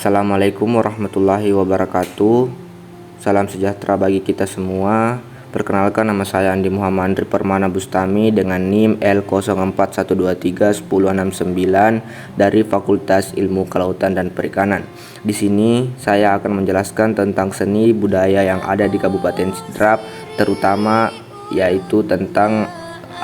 Assalamualaikum warahmatullahi wabarakatuh. Salam sejahtera bagi kita semua. Perkenalkan, nama saya Andi Muhammad Andri Permana Bustami dengan NIM L041231069 dari Fakultas Ilmu Kelautan dan Perikanan. Di sini saya akan menjelaskan tentang seni budaya yang ada di Kabupaten Sidrap, terutama yaitu tentang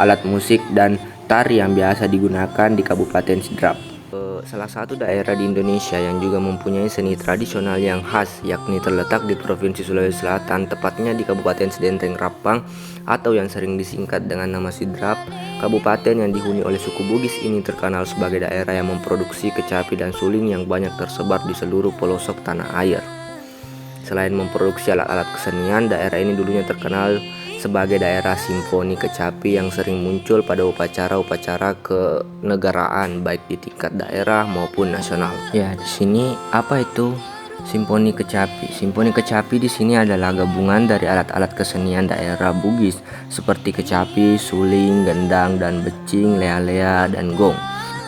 alat musik dan tari yang biasa digunakan di Kabupaten Sidrap. Salah satu daerah di Indonesia yang juga mempunyai seni tradisional yang khas, yakni terletak di Provinsi Sulawesi Selatan, tepatnya di Kabupaten Sidendreng Rapang atau yang sering disingkat dengan nama Sidrap. Kabupaten yang dihuni oleh suku Bugis ini terkenal sebagai daerah yang memproduksi kecapi dan suling yang banyak tersebar di seluruh pelosok tanah air. Selain memproduksi alat-alat kesenian, daerah ini dulunya terkenal sebagai daerah simfoni kecapi yang sering muncul pada upacara-upacara kenegaraan baik di tingkat daerah maupun nasional. Ya, di sini apa itu simfoni kecapi? Simfoni kecapi di sini adalah gabungan dari alat-alat kesenian daerah Bugis seperti kecapi, suling, gendang dan becing, lea-lea dan gong.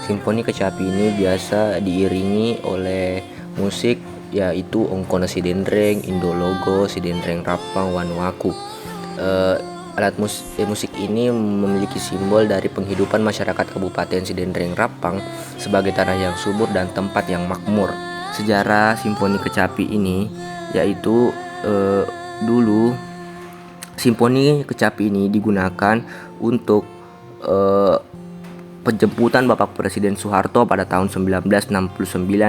Simfoni kecapi ini biasa diiringi oleh musik yaitu Ongkono Sidendreng, Indologo, Sidendreng Rapang, Wanuaku. Alat musik ini memiliki simbol dari penghidupan masyarakat Kabupaten Sidendreng Rapang sebagai tanah yang subur dan tempat yang makmur. Sejarah simfoni kecapi ini yaitu dulu simfoni kecapi ini digunakan untuk penjemputan Bapak Presiden Soeharto pada tahun 1969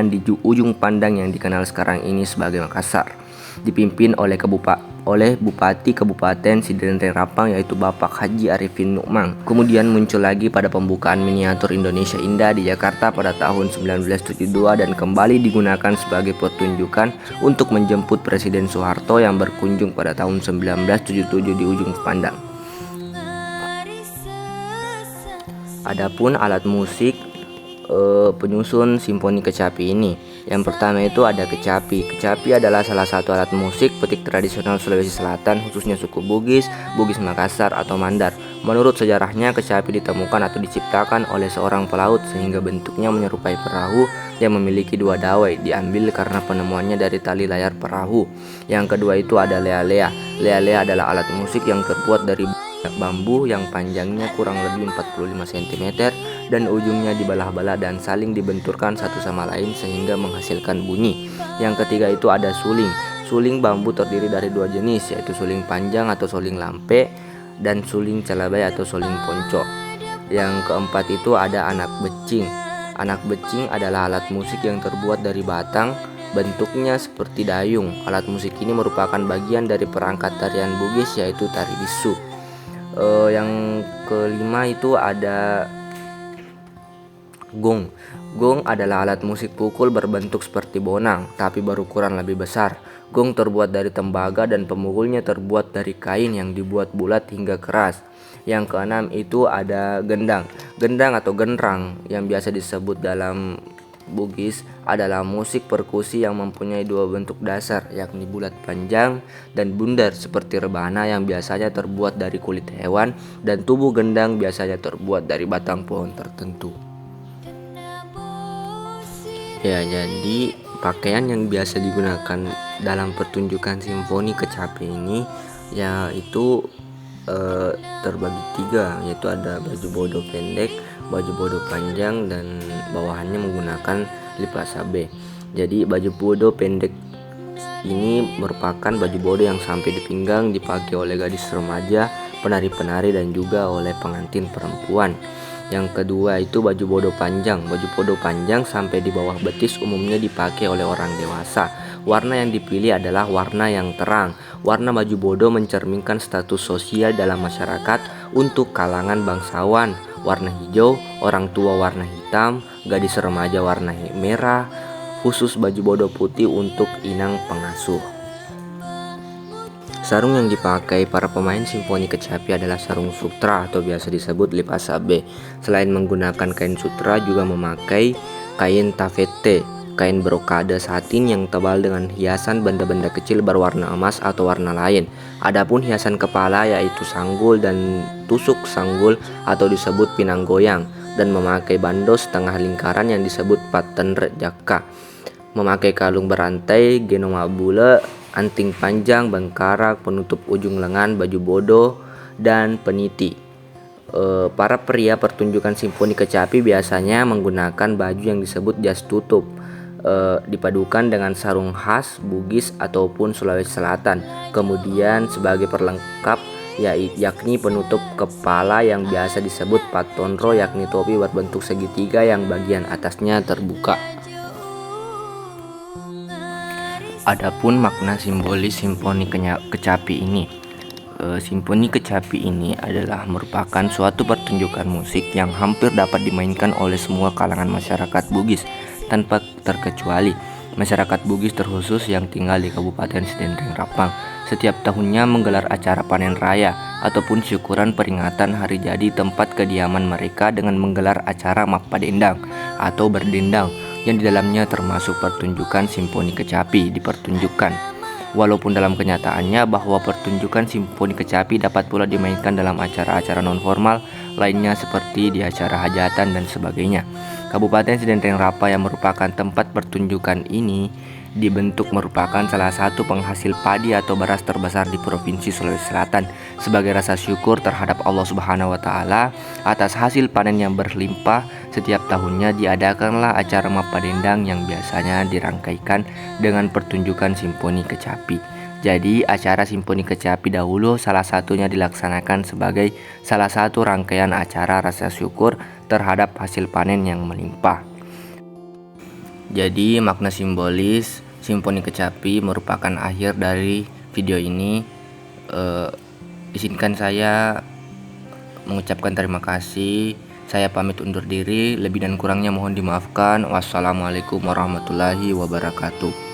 di ujung pandang yang dikenal sekarang ini sebagai Makassar, dipimpin oleh Bupati Kabupaten Sidendreng Rapang yaitu Bapak Haji Arifin Nukmang. Kemudian muncul lagi pada pembukaan miniatur Indonesia Indah di Jakarta pada tahun 1972 dan kembali digunakan sebagai pertunjukan untuk menjemput Presiden Soeharto yang berkunjung pada tahun 1977 di ujung pandang. Adapun alat musik penyusun simfoni kecapi ini, yang pertama itu ada kecapi. Kecapi adalah salah satu alat musik petik tradisional Sulawesi Selatan, khususnya suku Bugis, Bugis Makassar atau Mandar. Menurut sejarahnya, kecapi ditemukan atau diciptakan oleh seorang pelaut sehingga bentuknya menyerupai perahu yang memiliki dua dawai, diambil karena penemuannya dari tali layar perahu. Yang kedua itu ada lea-lea. Lea-lea adalah alat musik yang terbuat dari bambu yang panjangnya kurang lebih 45 cm dan ujungnya dibelah-belah dan saling dibenturkan satu sama lain sehingga menghasilkan bunyi. Yang ketiga itu ada suling. Suling bambu terdiri dari dua jenis, yaitu suling panjang atau suling lampe dan suling calabai atau suling ponco. Yang keempat itu ada anak becing. Anak becing adalah alat musik yang terbuat dari batang, bentuknya seperti dayung. Alat musik ini merupakan bagian dari perangkat tarian Bugis yaitu tari bisu. Yang kelima itu ada gong. Gong adalah alat musik pukul berbentuk seperti bonang tapi berukuran lebih besar. Gong terbuat dari tembaga dan pemukulnya terbuat dari kain yang dibuat bulat hingga keras. Yang keenam itu ada gendang. Gendang atau genrang yang biasa disebut dalam Bugis adalah musik perkusi yang mempunyai dua bentuk dasar, yakni bulat panjang dan bundar seperti rebana yang biasanya terbuat dari kulit hewan, dan tubuh gendang biasanya terbuat dari batang pohon tertentu. Ya, jadi pakaian yang biasa digunakan dalam pertunjukan simfoni kecapi ini yaitu terbagi tiga, yaitu ada baju bodo pendek, baju bodo panjang, dan bawahannya menggunakan lipas sabe. Jadi baju bodo pendek ini merupakan baju bodo yang sampai di pinggang, dipakai oleh gadis remaja, penari-penari, dan juga oleh pengantin perempuan. Yang kedua itu baju bodo panjang. Baju bodo panjang sampai di bawah betis umumnya dipakai oleh orang dewasa. Warna yang dipilih adalah warna yang terang. Warna baju bodo mencerminkan status sosial dalam masyarakat untuk kalangan bangsawan. Warna hijau, orang tua warna hitam, gadis remaja warna merah, khusus baju bodo putih untuk inang pengasuh. Sarung yang dipakai para pemain simfoni kecapi adalah sarung sutra atau biasa disebut lipas sabe. Selain menggunakan kain sutra, juga memakai kain tafete, kain brokade satin yang tebal dengan hiasan benda-benda kecil berwarna emas atau warna lain. Adapun hiasan kepala yaitu sanggul dan tusuk sanggul atau disebut pinang goyang, dan memakai bandos setengah lingkaran yang disebut paten jaka. memakai kalung berantai, genoma bule, anting panjang, bengkarak, penutup ujung lengan, baju bodoh, dan peniti. Para pria pertunjukan simfoni kecapi biasanya menggunakan baju yang disebut jas tutup, dipadukan dengan sarung khas Bugis ataupun Sulawesi Selatan. Kemudian sebagai perlengkap yakni penutup kepala yang biasa disebut patonro, yakni topi berbentuk segitiga yang bagian atasnya terbuka. Adapun makna simbolis simfoni kecapi ini, simfoni kecapi ini adalah merupakan suatu pertunjukan musik yang hampir dapat dimainkan oleh semua kalangan masyarakat Bugis tanpa terkecuali. Masyarakat Bugis terkhusus yang tinggal di Kabupaten Sidendreng Rapang setiap tahunnya menggelar acara panen raya ataupun syukuran peringatan hari jadi tempat kediaman mereka dengan menggelar acara mappadendang atau berdendang, yang di dalamnya termasuk pertunjukan simfoni kecapi dipertunjukkan. Walaupun dalam kenyataannya bahwa pertunjukan simfoni kecapi dapat pula dimainkan dalam acara-acara non-formal lainnya seperti di acara hajatan dan sebagainya. Kabupaten Sidendreng Rapa yang merupakan tempat pertunjukan ini dibentuk merupakan salah satu penghasil padi atau beras terbesar di Provinsi Sulawesi Selatan. Sebagai rasa syukur terhadap Allah Subhanahu wa Ta'ala atas hasil panen yang berlimpah, setiap tahunnya diadakanlah acara mappadendang yang biasanya dirangkaikan dengan pertunjukan simfoni kecapi. Jadi acara simfoni kecapi dahulu salah satunya dilaksanakan sebagai salah satu rangkaian acara rasa syukur terhadap hasil panen yang melimpah. Jadi makna simbolis simfoni kecapi merupakan akhir dari video ini. Izinkan saya mengucapkan terima kasih. Saya pamit undur diri. Lebih dan kurangnya mohon dimaafkan. Wassalamualaikum warahmatullahi wabarakatuh.